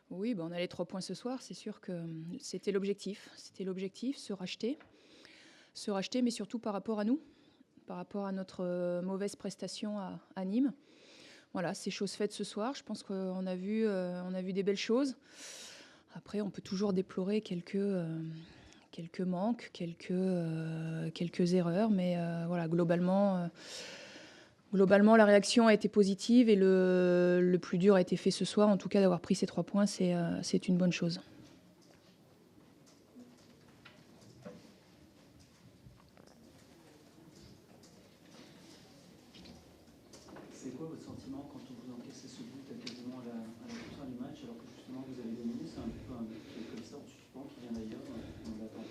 Oui, on a les 3 points ce soir. C'est sûr que c'était l'objectif. C'était l'objectif, se racheter. Se racheter, mais surtout par rapport à nous, par rapport à notre mauvaise prestation à Nîmes. Voilà, c'est chose faite ce soir. Je pense qu'on a vu des belles choses. Après, on peut toujours déplorer quelques manques, quelques erreurs, mais voilà, globalement, la réaction a été positive et le plus dur a été fait ce soir. En tout cas, d'avoir pris ces 3 points, c'est une bonne chose. C'est quoi votre sentiment quand on vous encaisse ce but quasiment à la toute fin du match, alors que justement vous avez dominé? C'est un peu un but comme ça, en suspens, qui vient d'ailleurs, on ne l'attend pas.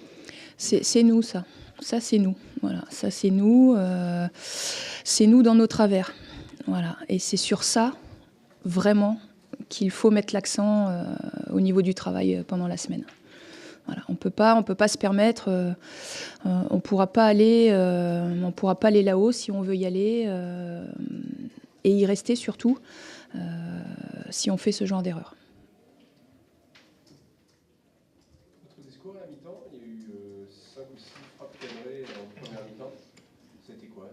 C'est nous, ça. Ça, c'est nous. Voilà, ça, c'est nous. C'est nous dans nos travers. Voilà. Et c'est sur ça, vraiment, qu'il faut mettre l'accent au niveau du travail pendant la semaine. Voilà. On peut pas se permettre. On pourra pas aller là-haut si on veut y aller et y rester surtout si on fait ce genre d'erreur. Votre discours à la mi-temps, il y a eu 5 ou 6 frappes cadrées en première mi-temps. C'était quoi?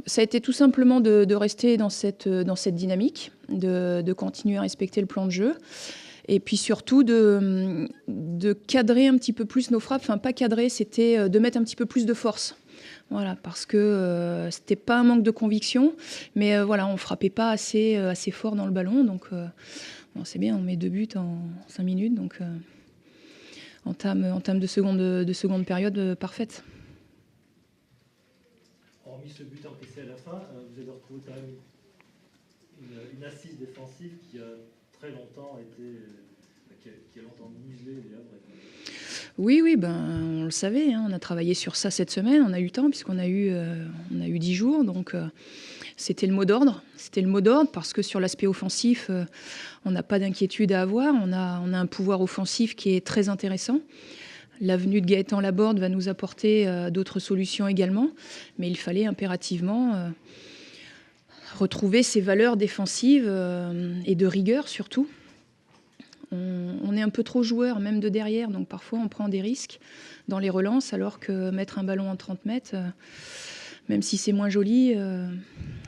Ça a été tout simplement de rester dans cette dynamique, de continuer à respecter le plan de jeu. Et puis surtout de cadrer un petit peu plus nos frappes. Enfin, pas cadrer, c'était de mettre un petit peu plus de force. Voilà, parce que c'était pas un manque de conviction, mais voilà, on frappait pas assez fort dans le ballon. Donc, c'est bien, on met 2 buts en 5 minutes. Donc, entame de seconde période parfaite. Hormis ce but encaissé à la fin, vous avez retrouvé quand même une assise défensive qui a très longtemps été, qui a longtemps muselé les Havrais. Oui, on le savait, hein, on a travaillé sur ça cette semaine, on a eu le temps puisqu'on a eu 10 jours, donc c'était le mot d'ordre. C'était le mot d'ordre parce que sur l'aspect offensif, on n'a pas d'inquiétude à avoir, on a un pouvoir offensif qui est très intéressant. L'avenue de Gaëtan Laborde va nous apporter d'autres solutions également, mais il fallait impérativement retrouver ces valeurs défensives et de rigueur surtout. On est un peu trop joueur, même de derrière, donc parfois on prend des risques dans les relances, alors que mettre un ballon en 30 mètres, même si c'est moins joli,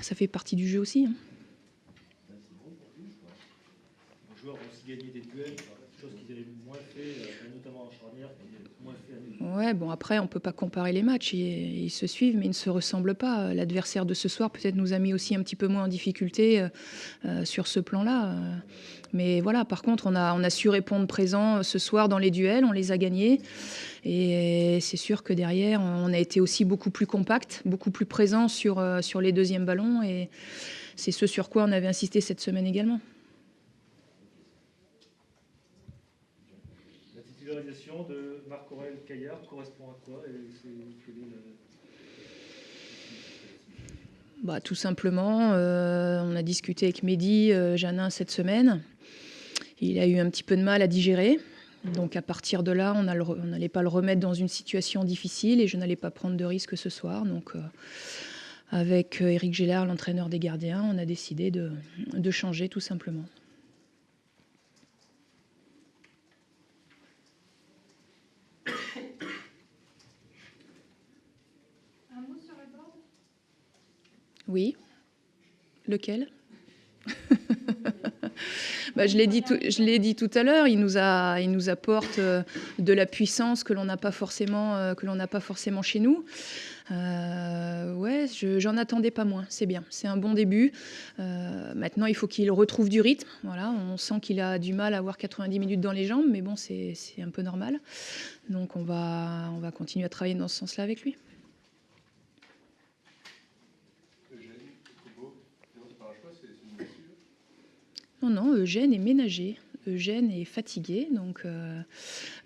ça fait partie du jeu aussi. Hein. Les joueurs ont aussi gagné des duels, chose qu'ils avaient moins fait, notamment en charnière, moins fait à Nîmes. Ouais, après, on ne peut pas comparer les matchs. Ils se suivent, mais ils ne se ressemblent pas. L'adversaire de ce soir, peut-être, nous a mis aussi un petit peu moins en difficulté sur ce plan-là. Mais voilà, par contre, on a su répondre présent ce soir dans les duels, on les a gagnés. Et c'est sûr que derrière, on a été aussi beaucoup plus compact, beaucoup plus présent sur les deuxièmes ballons. Et c'est ce sur quoi on avait insisté cette semaine également. La titularisation de Marc-Aurèle Caillard correspond à quoi? Tout simplement, on a discuté avec Mehdi Janin cette semaine. Il a eu un petit peu de mal à digérer. Donc à partir de là, on n'allait pas le remettre dans une situation difficile et je n'allais pas prendre de risque ce soir. Donc avec Éric Gélard, l'entraîneur des gardiens, on a décidé de changer tout simplement. Un mot sur le board? Oui. Lequel? Je l'ai dit tout à l'heure, il nous apporte de la puissance que l'on n'a pas forcément chez nous. J'en attendais pas moins, c'est bien, c'est un bon début. Maintenant, il faut qu'il retrouve du rythme. Voilà, on sent qu'il a du mal à avoir 90 minutes dans les jambes, mais bon, c'est un peu normal. Donc on va continuer à travailler dans ce sens-là avec lui. Non, Eugène est ménager. Eugène est fatigué, donc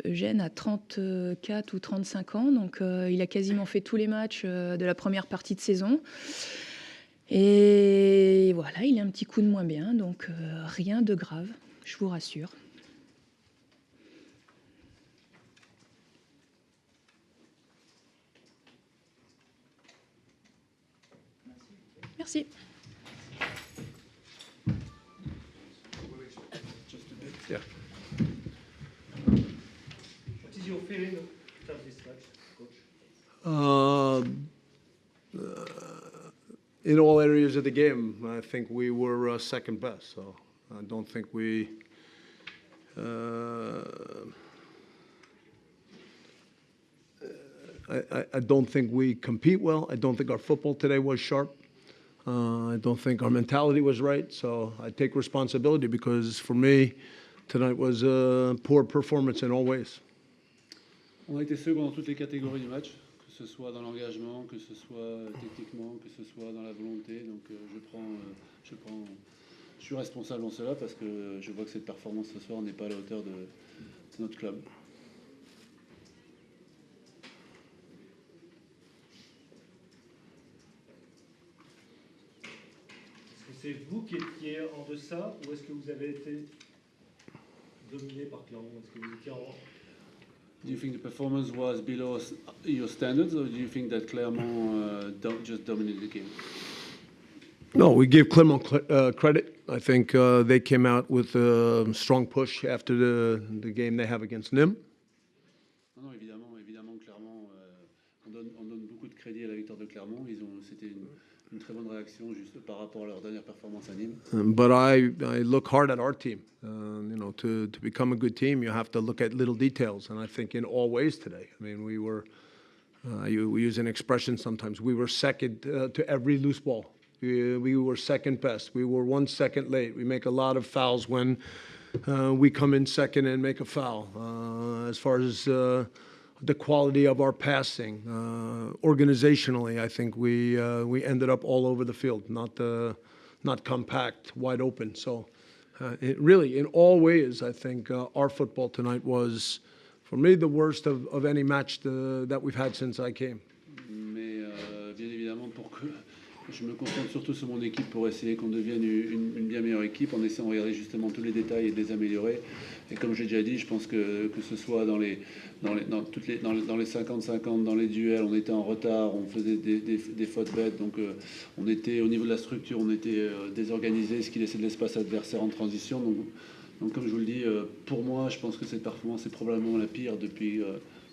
Eugène a 34 ou 35 ans, donc il a quasiment fait tous les matchs de la première partie de saison. Et voilà, il a un petit coup de moins bien, donc rien de grave, je vous rassure. Merci. Yeah. What is your feeling of this match, coach? In all areas of the game, I think we were second best. So I don't think we. I don't think we compete well. I don't think our football today was sharp. I don't think our mentality was right. So I take responsibility because for me, tonight was a poor performance in all ways. On a été second dans toutes les catégories du match, que ce soit dans l'engagement, que ce soit techniquement, que ce soit dans la volonté. Donc je suis responsable en cela parce que je vois que cette performance ce soir n'est pas à la hauteur de notre club. C'est vous qui étiez en deçà ou est-ce que vous avez été dominé par Clermont? Est-ce que vous étiez en... Do you think the performance was below your standards, or do you think that Clermont just dominated the game? No, we give Clermont credit. I think they came out with a strong push after the game they have against Nîmes. Non, évidemment, Clermont, on donne beaucoup de crédit à la victoire de Clermont. C'était une très bonne réaction juste par rapport à leur dernière performance à Nîmes. But I look hard at our team. To become a good team, you have to look at little details. And I think in all ways today, I mean, we use an expression sometimes. We were second to every loose ball. We were second best. We were 1 second late. We make a lot of fouls when we come in second and make a foul. As far as the quality of our passing, organizationally, I think we ended up all over the field, not compact, wide open. So really, in all ways, I think our football tonight was, for me, the worst of any match that we've had since I came. Mais bien évidemment, pour que je me concentre surtout sur mon équipe pour essayer qu'on devienne une bien meilleure équipe en essayant de regarder justement tous les détails et de les améliorer. Et comme j'ai déjà dit, je pense que ce soit dans les 50-50, dans les duels, on était en retard, on faisait des fautes bêtes. Donc on était au niveau de la structure, on était désorganisé, ce qui laissait de l'espace adversaire en transition. Donc comme je vous le dis, pour moi, je pense que cette performance est probablement la pire depuis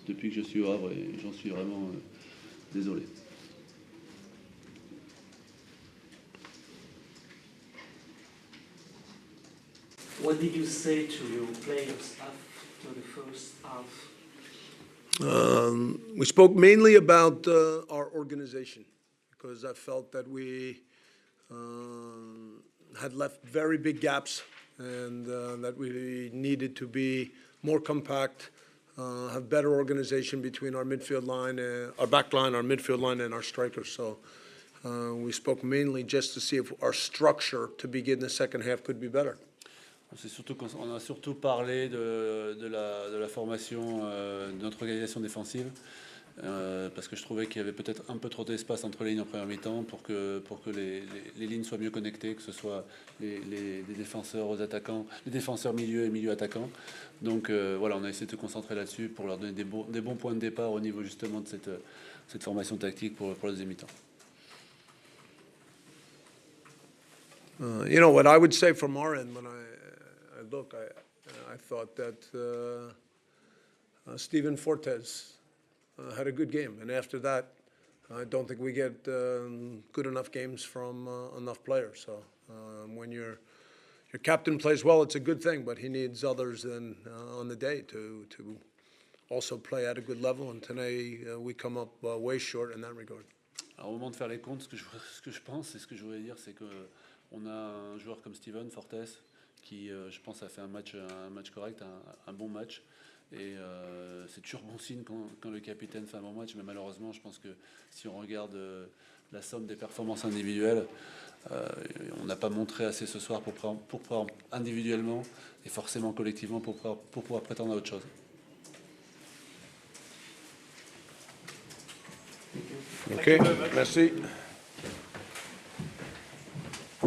que je suis au Havre et j'en suis vraiment désolé. What did you say to your players after the first half? We spoke mainly about our organization because I felt that we had left very big gaps and that we needed to be more compact, have better organization between our midfield line, our back line, our midfield line, and our strikers. So we spoke mainly just to see if our structure to begin the second half could be better. On a surtout parlé de la formation de notre organisation défensive parce que je trouvais qu'il y avait peut-être un peu trop d'espace entre les lignes en première mi-temps pour que les lignes soient mieux connectées, que ce soit les défenseurs aux attaquants, les défenseurs milieu et milieu attaquants. Donc voilà, on a essayé de se concentrer là-dessus pour leur donner des bons points de départ au niveau justement de cette formation tactique pour la deuxième mi-temps. What I would say from our end when I look, I thought that Steven Fortes had a good game, and after that, I don't think we get good enough games from enough players. So when your captain plays well, it's a good thing, but he needs others than on the day to also play at a good level. And today we come up way short in that regard. Alors, au moment de faire les comptes, ce que je pense et ce que je voulais dire, c'est qu'on a un joueur comme Steven Fortes qui, je pense, a fait un match correct, un bon match. Et c'est toujours bon signe quand le capitaine fait un bon match, mais malheureusement, je pense que si on regarde la somme des performances individuelles, on n'a pas montré assez ce soir pour pouvoir individuellement et forcément collectivement pour pouvoir prétendre à autre chose. Okay, merci.